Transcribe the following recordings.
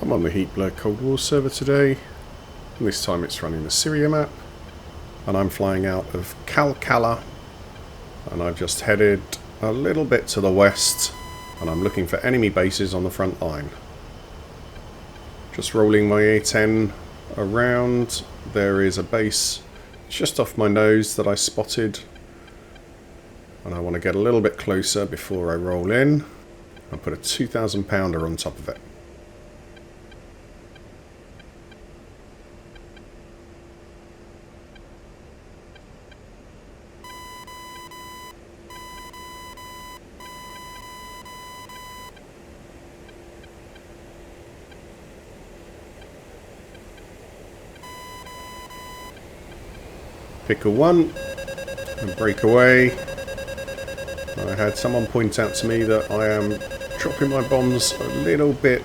I'm on the Heatblur Cold War server today, and this time it's running the Syria map, and I'm flying out of Kalkala, and I've just headed a little bit to the west, and I'm looking for enemy bases on the front line. Just rolling my A-10 around, there is a base just off my nose that I spotted, and I want to get a little bit closer before I roll in and put a 2,000 pounder on top of it. Pickle one and break away. I had someone point out to me that I am dropping my bombs a little bit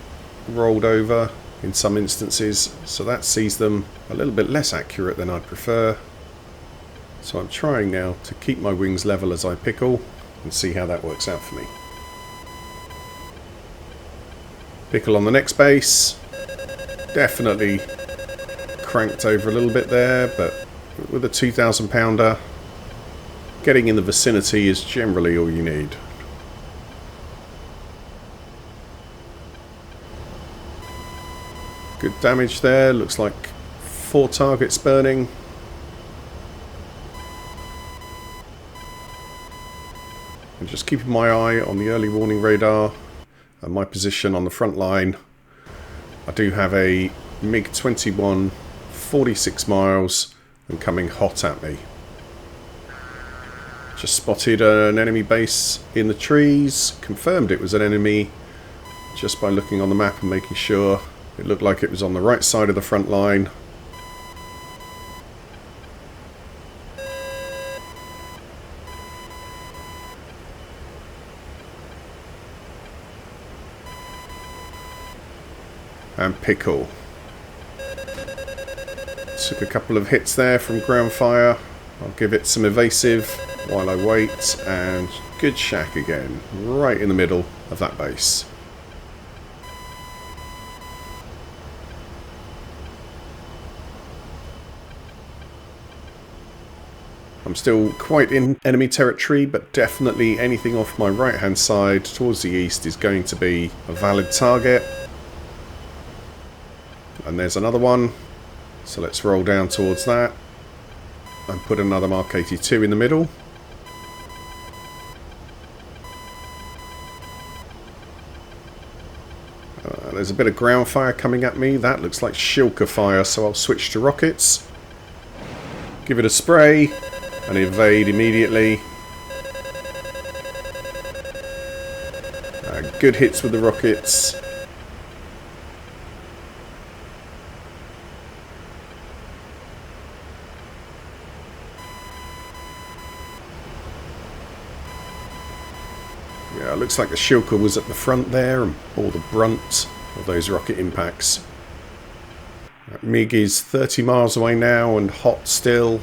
rolled over in some instances, so that sees them a little bit less accurate than I'd prefer. So I'm trying now to keep my wings level as I pickle and see how that works out for me. Pickle on the next base. Definitely cranked over a little bit there, but with a 2,000 pounder, getting in the vicinity is generally all you need. Good damage there, looks like 4 targets burning. And just keeping my eye on the early warning radar and my position on the front line. I do have a MiG-21 46 miles and coming hot at me. Just spotted an enemy base in the trees, confirmed it was an enemy just by looking on the map and making sure it looked like it was on the right side of the front line. And pickle. Took a couple of hits there from ground fire. I'll give it some evasive while I wait, and good shack again, right in the middle of that base. I'm still quite in enemy territory, but definitely anything off my right hand side towards the east is going to be a valid target. And there's another one. So let's roll down towards that and put another Mark 82 in the middle. There's a bit of ground fire coming at me. That looks like shilka fire, so I'll switch to rockets. Give it a spray and evade immediately. Good hits with the rockets. Yeah, it looks like the shilka was at the front there and bore the brunt of those rocket impacts. That MiG is 30 miles away now and hot still,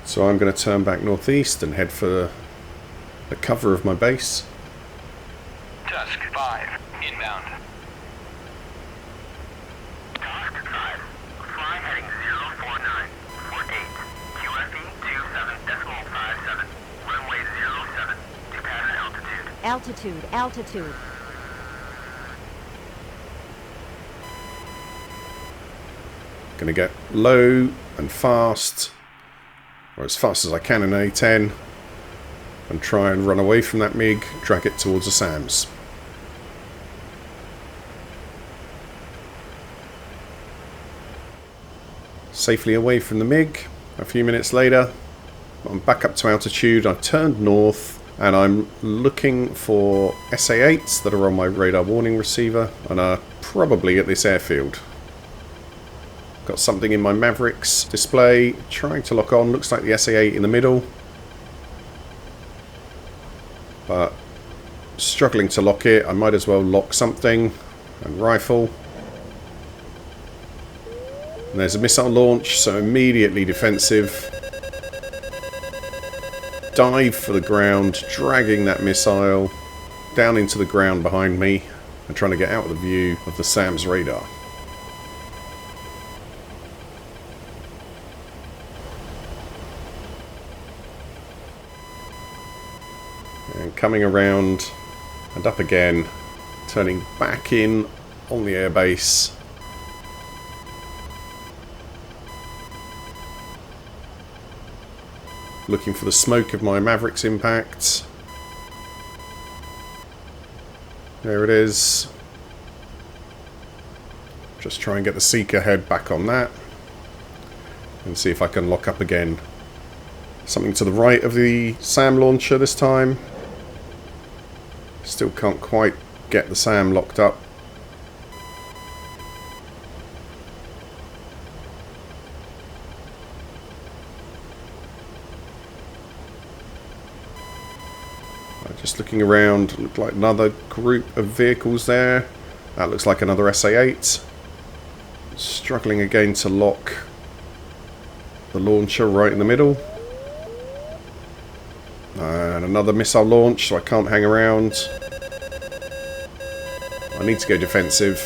so I'm going to turn back northeast and head for the cover of my base. Tusk 5, inbound. Tusk 5, fly heading 04948, QFE 27.57, runway 07, to pattern altitude. Altitude. Gonna get low and fast, or as fast as I can in an A-10, and try and run away from that MiG, drag it towards the SAMs. Safely away from the MiG. A few minutes later, I'm back up to altitude. I've turned north and I'm looking for SA-8's that are on my radar warning receiver and are probably at this airfield. Got something in my Mavericks display, trying to lock on. Looks like the SA-8 in the middle, but struggling to lock it. I might as well lock something and rifle. And there's a missile launch, so immediately defensive. Dive for the ground, dragging that missile down into the ground behind me and trying to get out of the view of the SAM's radar. coming around and up again, turning back in on the airbase. Looking for the smoke of my Mavericks impact. There it is. Just try and get the Seeker head back on that. And see if I can lock up again. Something to the right of the SAM launcher this time. Still can't quite get the SAM locked up. Just looking around, looked like another group of vehicles there. That looks like another SA-8. Struggling again to lock the launcher right in the middle. And another missile launch, so I can't hang around. I need to go defensive.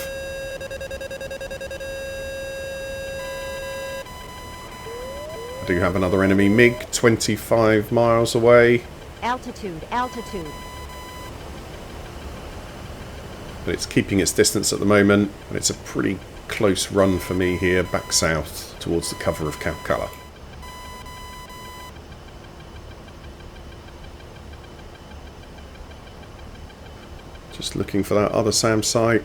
I do have another enemy MiG 25 miles away. Altitude, altitude. But it's keeping its distance at the moment, and it's a pretty close run for me here back south towards the cover of Calcutta. Just looking for that other SAM site.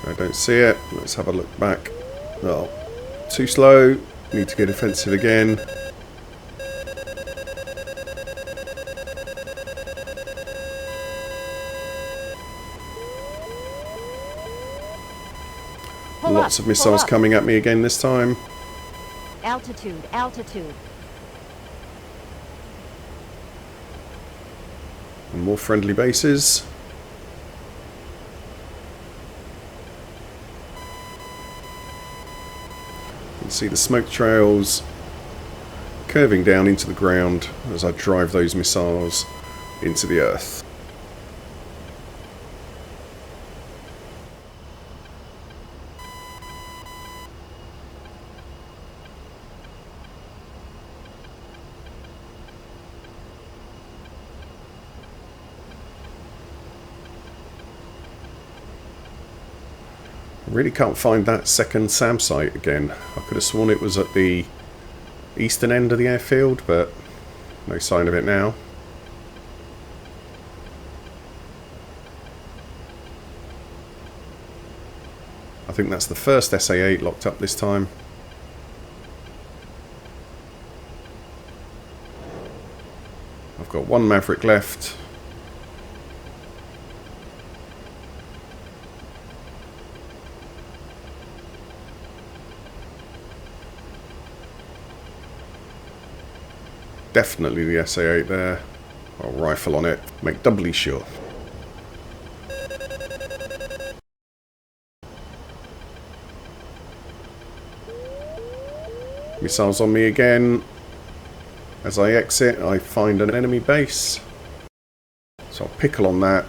I don't see it. Let's have a look back. Oh, too slow. Need to get defensive again. Lots of missiles coming at me again this time. Altitude, altitude. And more friendly bases. You can see the smoke trails curving down into the ground as I drive those missiles into the earth. I really can't find that second SAM site again. I could have sworn it was at the eastern end of the airfield, but no sign of it now. I think that's the first SA-8 locked up this time. I've got one Maverick left. Definitely the SA-8 there. I'll rifle on it, make doubly sure. Missiles on me again. As I exit, I find an enemy base. So I'll pickle on that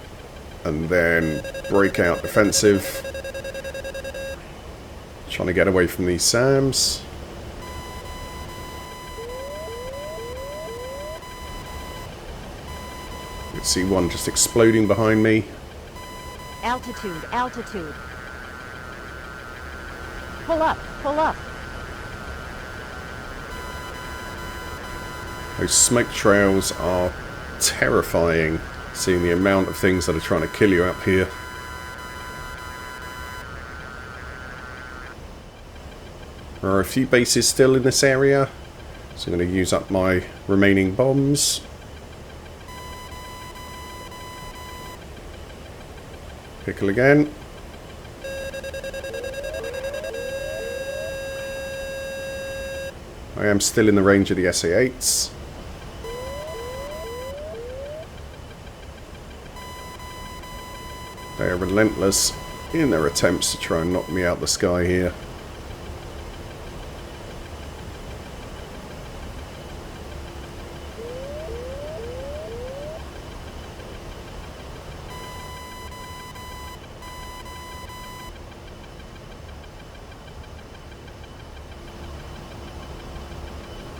and then break out defensive. Trying to get away from these SAMs. You can see one just exploding behind me. Altitude, altitude. Pull up, pull up. Those smoke trails are terrifying, seeing the amount of things that are trying to kill you up here. There are a few bases still in this area, so I'm going to use up my remaining bombs. Pickle again. I am still in the range of the SA-8's. They are relentless in their attempts to try and knock me out the sky here.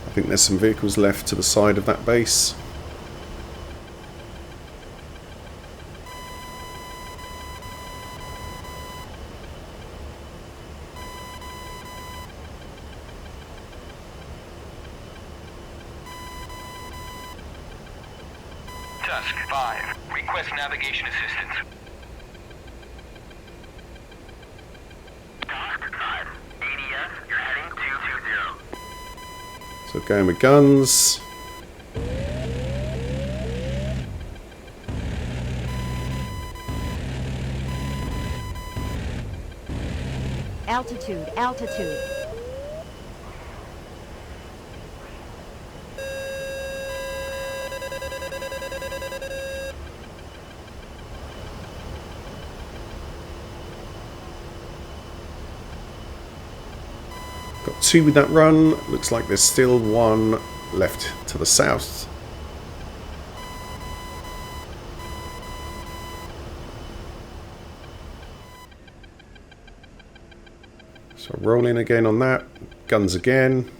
I think there's some vehicles left to the side of that base. Tusk 5. Request navigation assistance. Tusk 5. ADS, you're heading 220. So going with guns. Altitude, altitude. Got 2 with that run. Looks like there's still 1 left to the south. So rolling again on that. Guns again.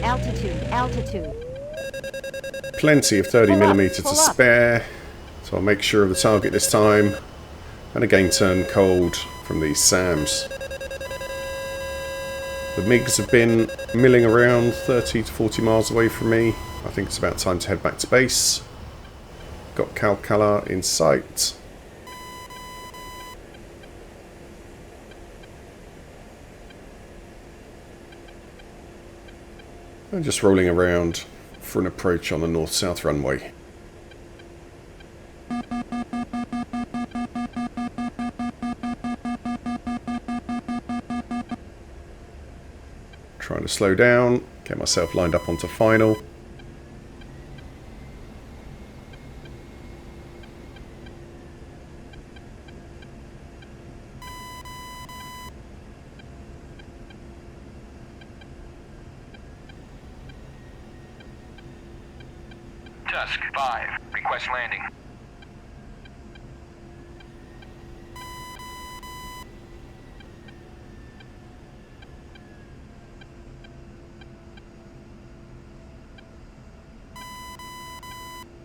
Altitude, altitude. Plenty of 30mm to pull up. spare. So I'll make sure of the target this time. And again turn cold from these SAMs. The MiGs have been milling around 30 to 40 miles away from me. I think it's about time to head back to base. Got Calcala in sight. And just rolling around for an approach on the north-south runway. Trying to slow down, get myself lined up onto final. Tusk 5. Request landing.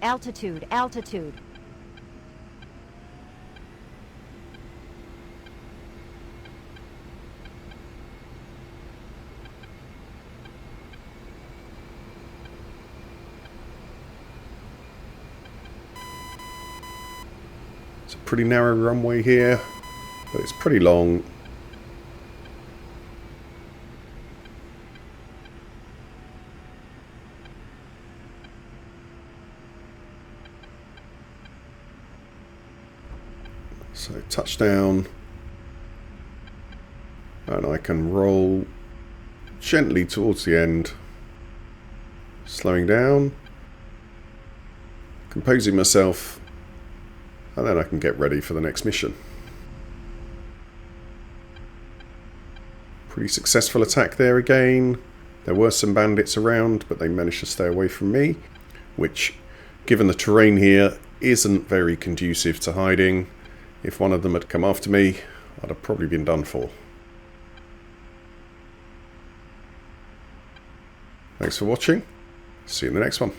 Altitude, altitude. It's a pretty narrow runway here, but it's pretty long. So touchdown, and I can roll gently towards the end, slowing down, composing myself, and then I can get ready for the next mission. Pretty successful attack there again. There were some bandits around, but they managed to stay away from me, which, given the terrain here, isn't very conducive to hiding. If one of them had come after me, I'd have probably been done for. Thanks for watching. See you in the next one.